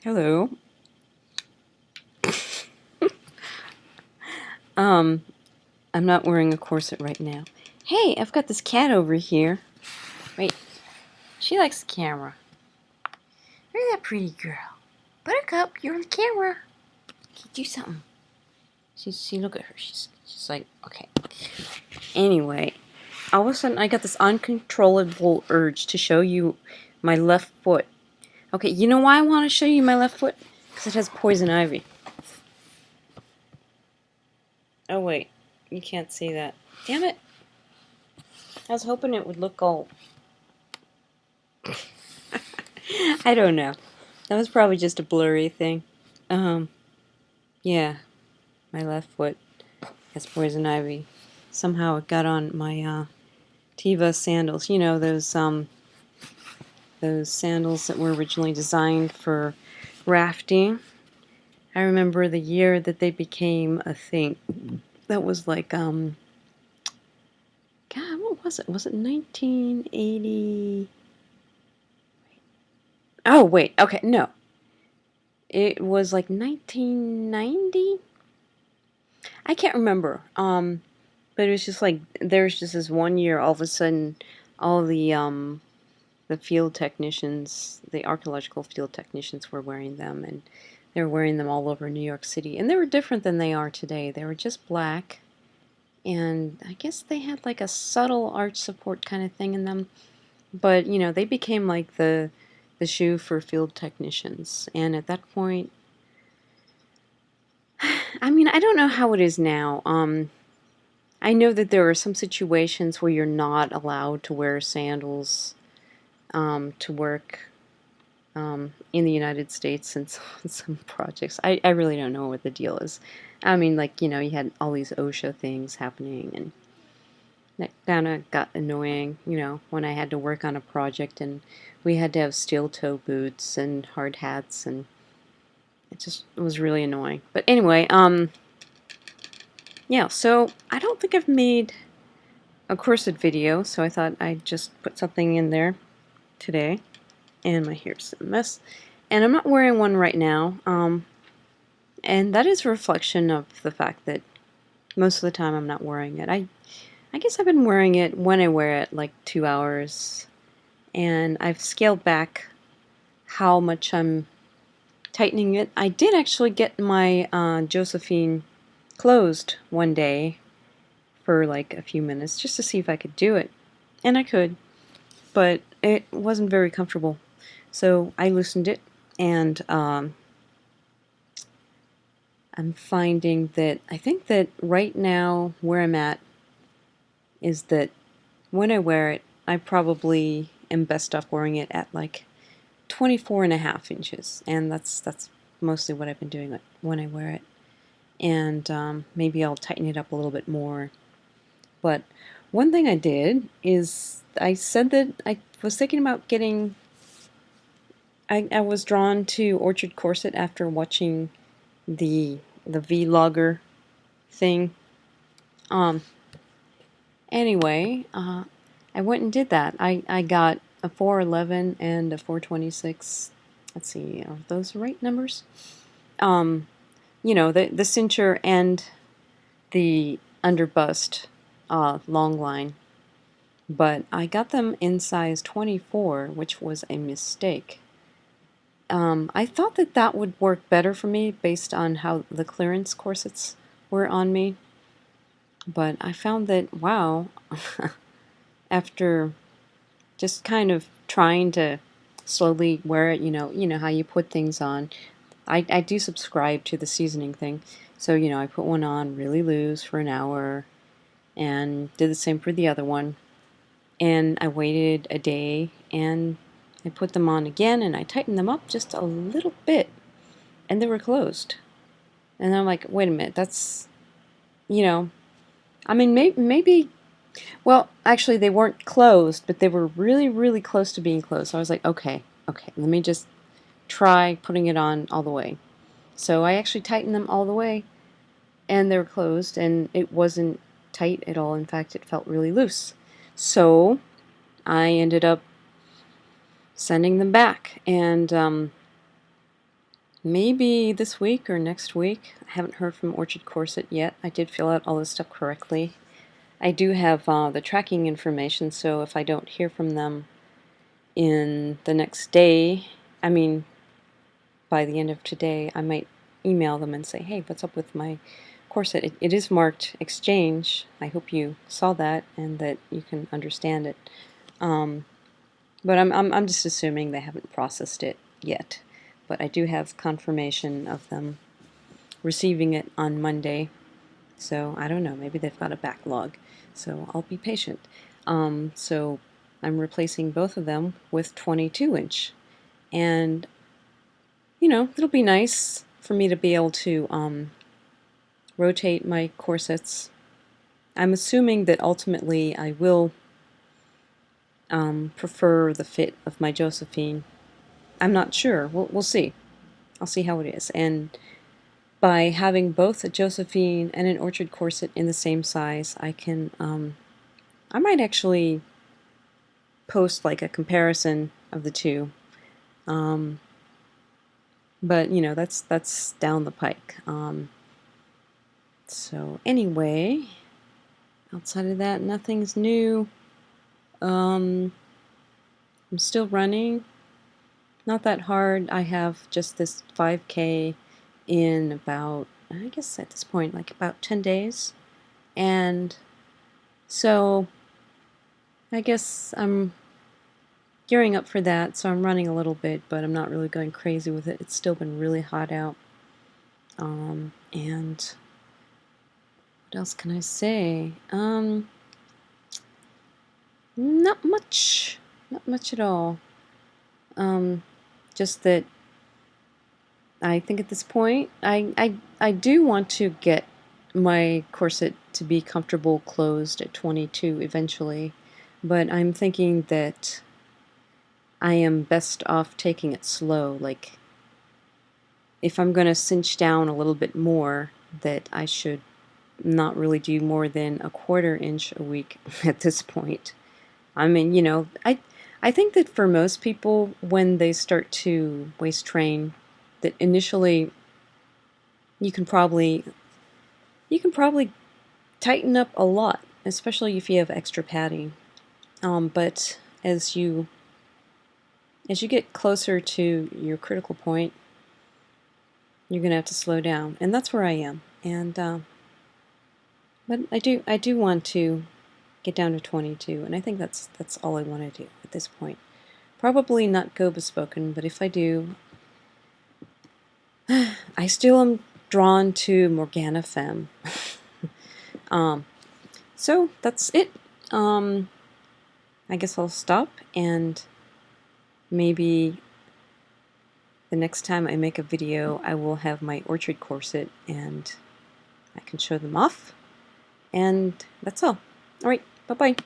Hello. Um, I'm not wearing a corset right now. Hey, I've got this cat over here. Wait, she likes the camera. Look at that pretty girl. Buttercup, you're on the camera. Okay, do something. She look at her. She's like, okay. Anyway, all of a sudden I got this uncontrollable urge to show you my left foot. Okay, you know why I want to show you my left foot? Because it has poison ivy. Oh wait, you can't see that. Damn it. I was hoping it would look all... I don't know. That was probably just a blurry thing. Yeah. My left foot has poison ivy. Somehow it got on my Tiva sandals. You know, those sandals that were originally designed for rafting. I remember the year that they became a thing. That was like, God, what was it? Was it 1980? Oh, wait. Okay, no. It was like 1990? I can't remember. But it was just like there's just this one year, all of a sudden, all the field technicians, the archaeological field technicians, were wearing them, and they were wearing them all over New York City, and they were different than they are today. They were just black, and I guess they had like a subtle arch support kind of thing in them, but you know they became like the shoe for field technicians, and at that point, I mean, I don't know how it is now. I know that there are some situations where you're not allowed to wear sandals to work in the United States and some projects. I really don't know what the deal is. I mean, like, you know, you had all these OSHA things happening, and that kind of got annoying, you know, when I had to work on a project and we had to have steel toe boots and hard hats, and it was really annoying. But anyway, yeah, so I don't think I've made a corset video, so I thought I'd just put something in there today. And my hair's a mess. And I'm not wearing one right now, and that is a reflection of the fact that most of the time I'm not wearing it. I guess I've been wearing it when I wear it, like 2 hours, and I've scaled back how much I'm tightening it. I did actually get my Josephine closed one day for like a few minutes just to see if I could do it, and I could, but it wasn't very comfortable. So I loosened it, and I'm finding that I think that right now where I'm at is that when I wear it, I probably am best off wearing it at like 24.5 inches, and that's mostly what I've been doing when I wear it. And maybe I'll tighten it up a little bit more. But one thing I did is I said that I was thinking about getting... I was drawn to Orchard Corset after watching the vlogger thing. Anyway, I went and did that. I got a 411 and a 426. Let's see, are those the right numbers? You know, the cincher and the underbust long line. But I got them in size 24, which was a mistake. I thought that that would work better for me based on how the clearance corsets were on me. But I found that, wow, after just kind of trying to slowly wear it, you know how you put things on. I do subscribe to the seasoning thing. So, you know, I put one on really loose for an hour and did the same for the other one. And I waited a day and I put them on again and I tightened them up just a little bit and they were closed. And I'm like, wait a minute, that's, you know, I mean, maybe, well, actually they weren't closed, but they were really, really close to being closed. So I was like, okay, let me just try putting it on all the way. So I actually tightened them all the way and they were closed and it wasn't tight at all. In fact, it felt really loose. So I ended up sending them back, and maybe this week or next week. I haven't heard from Orchard Corset yet. I did fill out all this stuff correctly. I do have the tracking information, so if I don't hear from them in the next day, I mean by the end of today, I might email them and say, hey, what's up with my corset? It is marked exchange. I hope you saw that and that you can understand it. But I'm just assuming they haven't processed it yet. But I do have confirmation of them receiving it on Monday. So I don't know, maybe they've got a backlog. So I'll be patient. So I'm replacing both of them with 22-inch. And, you know, it'll be nice for me to be able to rotate my corsets. I'm assuming that ultimately I will prefer the fit of my Josephine. I'm not sure. We'll see. I'll see how it is. And by having both a Josephine and an Orchard corset in the same size, I can, I might actually post like a comparison of the two. But you know, that's down the pike. So anyway, outside of that, nothing's new. I'm still running. Not that hard. I have just this 5K in about, I guess at this point, like about 10 days. And so I guess I'm gearing up for that, so I'm running a little bit, but I'm not really going crazy with it. It's still been really hot out. And what else can I say? Not much. Not much at all. Just that I think at this point, I do want to get my corset to be comfortable closed at 22 eventually, but I'm thinking that I am best off taking it slow. Like, if I'm going to cinch down a little bit more, that I should not really do more than a 1/4 inch a week at this point. I mean, you know, I think that for most people, when they start to waist train, that initially you can probably tighten up a lot, especially if you have extra padding. But as you get closer to your critical point, you're gonna have to slow down, and that's where I am. And but I do want to get down to 22, and I think that's all I want to do at this point. Probably not go bespoken, but if I do, I still am drawn to Morgana Femme. So that's it. I guess I'll stop, and maybe the next time I make a video, I will have my Orchard corset, and I can show them off. And that's all. Alright, bye-bye.